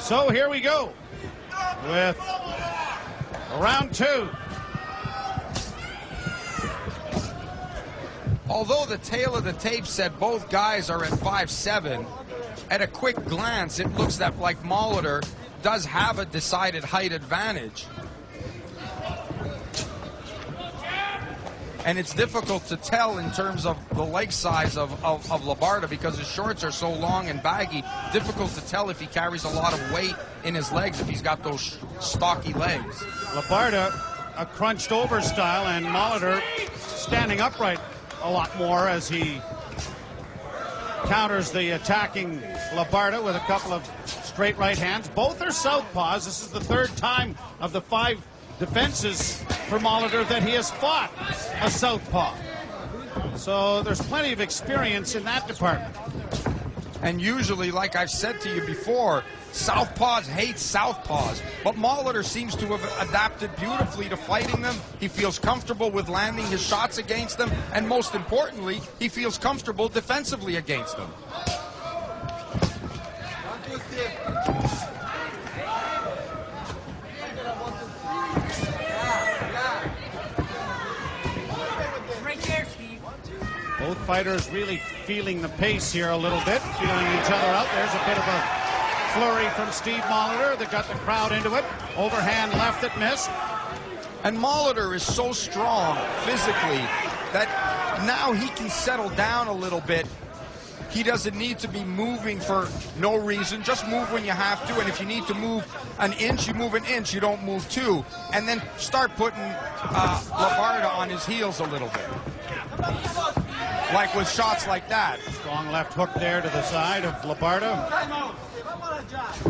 So here we go with round 2. Although the tail of the tape said both guys are at 5'7", at a quick glance it looks like Molitor does have a decided height advantage. And it's difficult to tell in terms of the leg size of Labarda because his shorts are so long and baggy. Difficult to tell if he carries a lot of weight in his legs, if he's got those stocky legs. Labarda, a crunched over style, and Molitor standing upright a lot more as he counters the attacking Labarda with a couple of straight right hands. Both are southpaws. This is the 3rd time of the 5 defenses for Molitor that he has fought a southpaw. So there's plenty of experience in that department. And usually, like I've said to you before, southpaws hate southpaws. But Molitor seems to have adapted beautifully to fighting them. He feels comfortable with landing his shots against them. And most importantly, he feels comfortable defensively against them. Both fighters really feeling the pace here a little bit, feeling each other out. There's a bit of a flurry from Steve Molitor that got the crowd into it. Overhand left that missed. And Molitor is so strong physically that now he can settle down a little bit. He doesn't need to be moving for no reason. Just move when you have to. And if you need to move an inch, you move an inch. You don't move 2. And then start putting Labarda on his heels a little bit. Like with shots like that. Strong left hook there to the side of Labarda.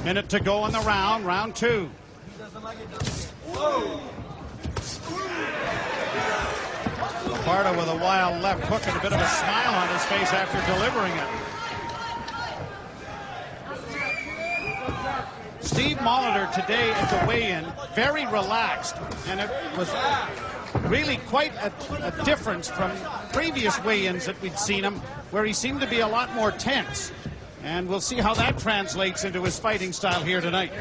Minute to go in the round, round 2. Labarda with a wild left hook and a bit of a smile on his face after delivering it. Steve Molitor today at the weigh-in, very relaxed, and it was really quite a difference from previous weigh-ins that we'd seen him, where he seemed to be a lot more tense. And we'll see how that translates into his fighting style here tonight.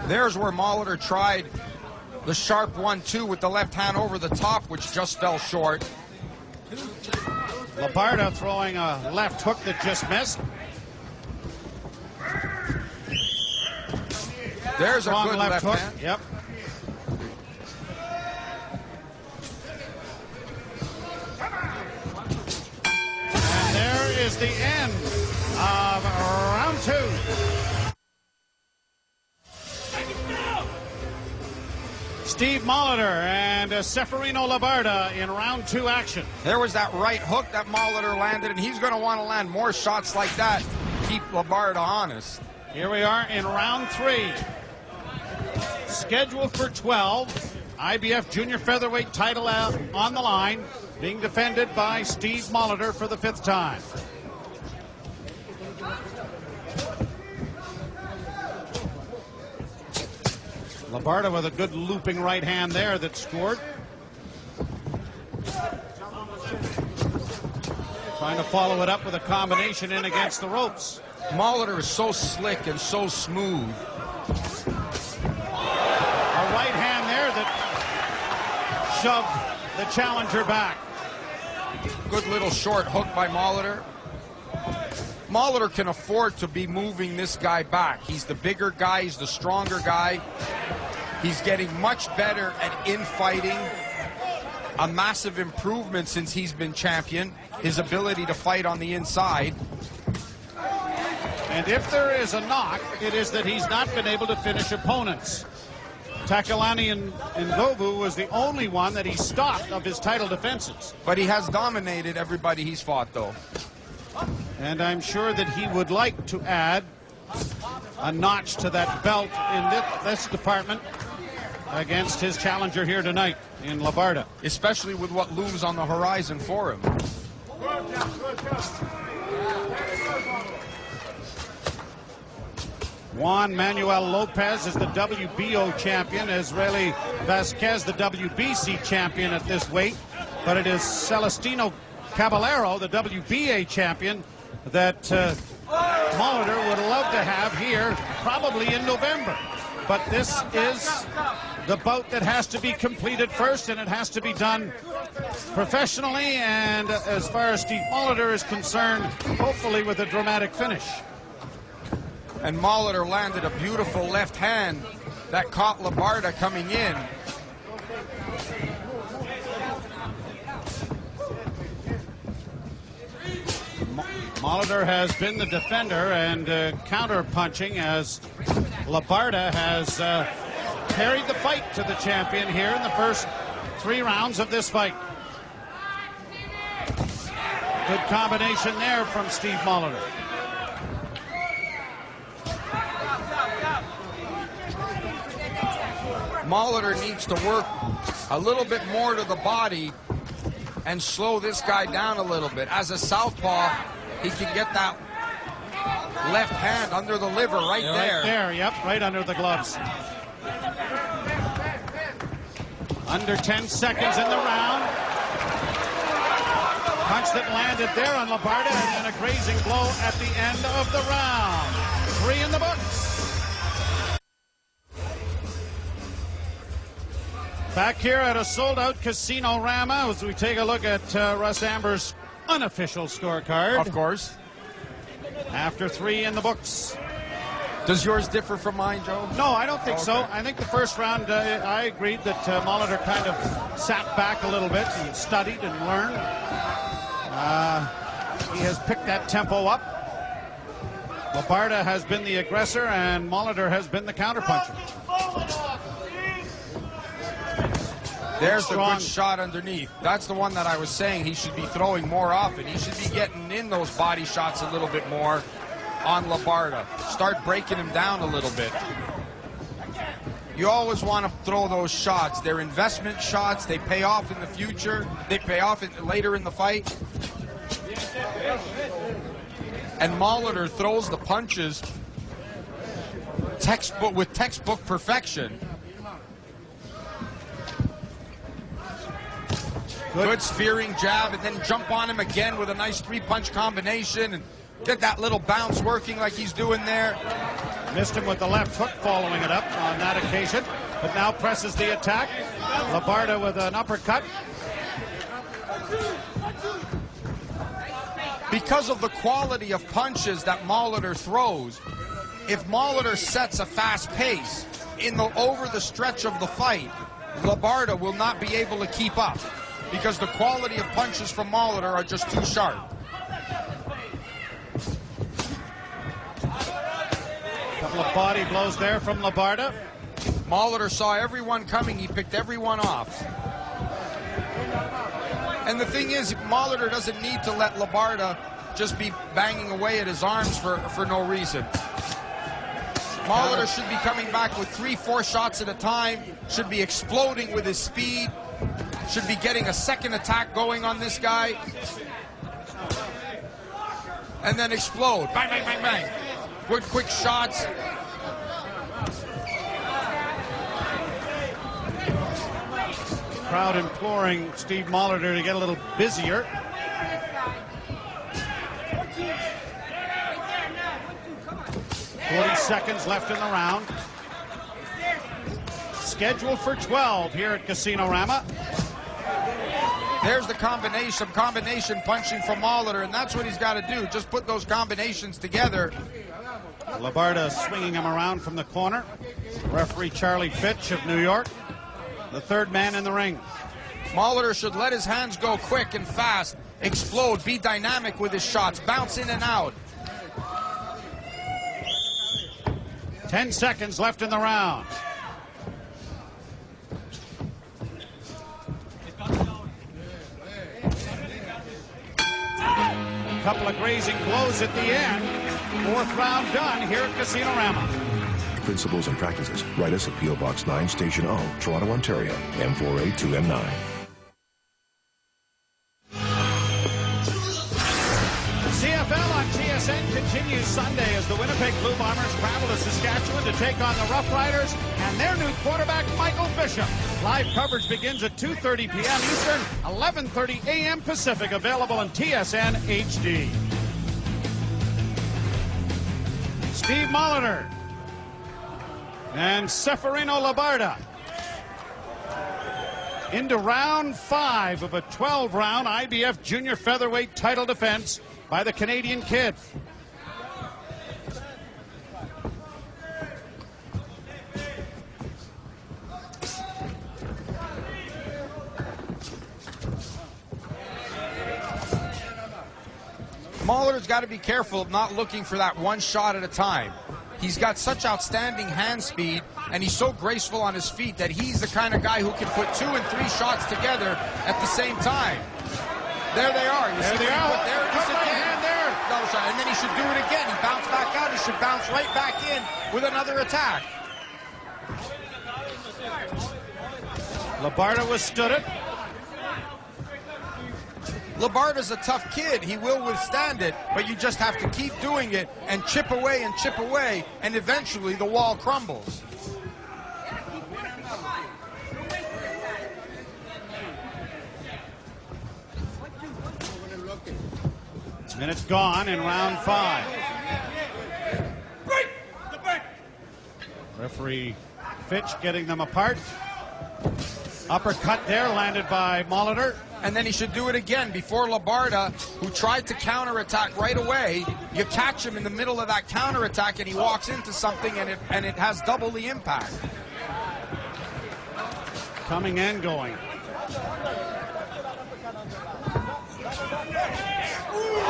There's where Molitor tried the sharp 1-2 with the left hand over the top, which just fell short. Labarda throwing a left hook that just missed. There's a good left hook. hand. Yep. And there is the end of round 2. Steve Molitor and Ceferino Dario in round 2 action. There was that right hook that Molitor landed, and he's going to want to land more shots like that to keep Labarda honest. Here we are in round 3. Scheduled for 12. IBF Junior Featherweight title out on the line, being defended by Steve Molitor for the 5th time. Labarda with a good looping right hand there that scored. Trying to follow it up with a combination in against the ropes. Molitor is so slick and so smooth. A right hand there that shoved the challenger back. Good little short hook by Molitor. Molitor can afford to be moving this guy back. He's the bigger guy, he's the stronger guy. He's getting much better at infighting. A massive improvement since he's been champion. His ability to fight on the inside. And if there is a knock, it is that he's not been able to finish opponents. Takalani and Ngovu was the only one that he stopped of his title defenses. But he has dominated everybody he's fought, though. And I'm sure that he would like to add a notch to that belt in this department against his challenger here tonight in Labarda. Especially with what looms on the horizon for him. Juan Manuel Lopez is the WBO champion. Israeli Vasquez, the WBC champion at this weight. But it is Celestino Caballero, the WBA champion, that Molitor would love to have here probably in November. But this is the bout that has to be completed first, and it has to be done professionally, and as far as Steve Molitor is concerned, hopefully with a dramatic finish. And Molitor landed a beautiful left hand that caught Labarda coming in. Molitor has been the defender and counter-punching as Labarda has carried the fight to the champion here in the first 3 rounds of this fight. Good combination there from Steve Molitor. Molitor needs to work a little bit more to the body and slow this guy down a little bit. As a southpaw, he can get that left hand under the liver right there. Right there, yep, right under the gloves. Under 10 seconds in the round. Punch that landed there on Labarda, and then a grazing blow at the end of the round. 3 in the books. Back here at a sold-out Casino-Rama as we take a look at Russ Amber's unofficial scorecard. Of course. After 3 in the books. Does yours differ from mine, Joe? No, I don't think so. I think the first round, I agreed that Molitor kind of sat back a little bit and studied and learned. He has picked that tempo up. Labarda has been the aggressor, and Molitor has been the counterpuncher. There's the good shot underneath. That's the one that I was saying he should be throwing more often. He should be getting in those body shots a little bit more on Labarda. Start breaking him down a little bit. You always want to throw those shots. They're investment shots. They pay off in the future. They pay off later in the fight. And Molitor throws the punches with textbook perfection. Good spearing jab, and then jump on him again with a nice 3-punch combination and get that little bounce working like he's doing there. Missed him with the left hook following it up on that occasion, but now presses the attack. Labarda with an uppercut. Because of the quality of punches that Molitor throws, if Molitor sets a fast pace over the stretch of the fight, Labarda will not be able to keep up, because the quality of punches from Molitor are just too sharp. Couple of body blows there from Labarda. Molitor saw everyone coming. He picked everyone off. And the thing is, Molitor doesn't need to let Labarda just be banging away at his arms for no reason. Molitor should be coming back with 3-4 shots at a time, should be exploding with his speed, should be getting a second attack going on this guy, and then explode. Bang, bang, bang, bang. Good, quick shots. Crowd imploring Steve Molitor to get a little busier. "40 seconds left in the round. Scheduled for 12 here at Casino-Rama. There's the combination punching from Molitor, and that's what he's got to do. Just put those combinations together. Labarda swinging him around from the corner. Referee Charlie Fitch of New York, the third man in the ring. Molitor should let his hands go quick and fast, explode, be dynamic with his shots, bounce in and out. 10 seconds left in the round. A couple of grazing blows at the end. 4th round done here at Casino-Rama. Principles and practices. Write us at P.O. Box 9, Station O, Toronto, Ontario, M482M9. CFL NFL on TSN continues Sunday as the Winnipeg Blue Bombers travel to Saskatchewan to take on the Rough Riders and their new quarterback, Michael Bishop. Live coverage begins at 2:30 p.m. Eastern, 11:30 a.m. Pacific, available on TSN HD. Steve Molitor and Ceferino Dario Labarda into round 5 of a 12-round IBF junior featherweight title defense by the Canadian kid. Molitor's got to be careful of not looking for that one shot at a time. He's got such outstanding hand speed, and he's so graceful on his feet that he's the kind of guy who can put 2 and 3 shots together at the same time. There they are. You there see they are. There it is again. Hand there. No shot. And then he should do it again. He bounced back out. He should bounce right back in with another attack. Labarda withstood it. Labarda's a tough kid. He will withstand it, but you just have to keep doing it and chip away, and eventually the wall crumbles. Minutes gone in round 5. Referee Fitch getting them apart. Uppercut there landed by Molitor. And then he should do it again before Labarda, who tried to counterattack right away. You catch him in the middle of that counterattack and he walks into something and it has double the impact. Coming and going.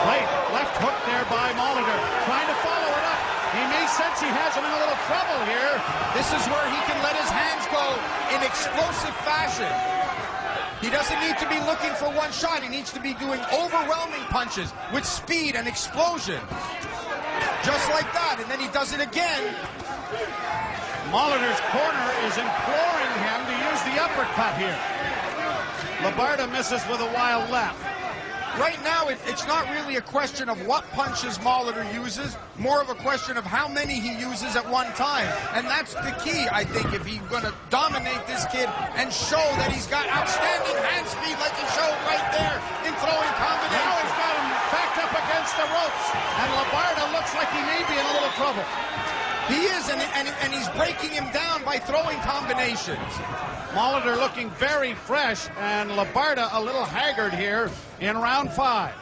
Right, left hook there by Molitor. Trying to follow it up. He may sense he has him in a little trouble here. This is where he can let his hands go in explosive fashion. He doesn't need to be looking for one shot. He needs to be doing overwhelming punches with speed and explosion. Just like that, and then he does it again. Molitor's corner is imploring him to use the uppercut here. Labarda misses with a wild left. Right now, it's not really a question of what punches Molitor uses, more of a question of how many he uses at one time. And that's the key, I think, if he's going to dominate this kid and show that he's got outstanding hand speed like he showed right there in throwing combinations. Now he's got him backed up against the ropes, and Labarda looks like he may be in a little trouble. He is, and he's breaking him down by throwing combinations. Molitor looking very fresh, and Labarda a little haggard here in round 5.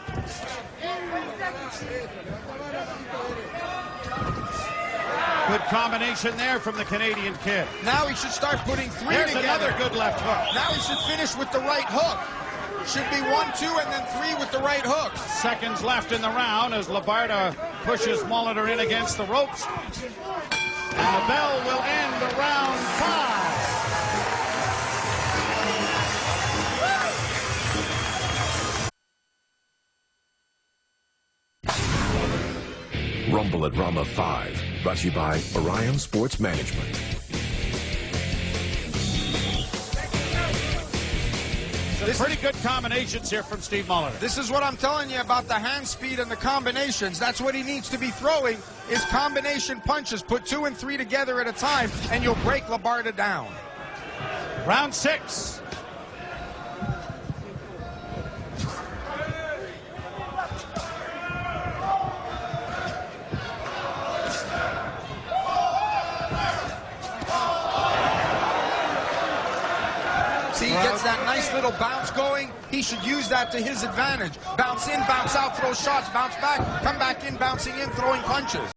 Good combination there from the Canadian kid. Now he should start putting 3 There's together. Another good left hook. Now he should finish with the right hook. Should be 1, 2, and then 3 with the right hook. Seconds left in the round as Labarda pushes Molitor in against the ropes. And the bell will end round 5. Rumble at Rama 5, brought to you by Orion Sports Management. Pretty good combinations here from Steve Molitor. This is what I'm telling you about the hand speed and the combinations. That's what he needs to be throwing, is combination punches. Put 2 and 3 together at a time, and you'll break Labarda down. Round 6. See, he gets that nice little bounce going. He should use that to his advantage. Bounce in, bounce out, throw shots, bounce back, come back in, bouncing in, throwing punches.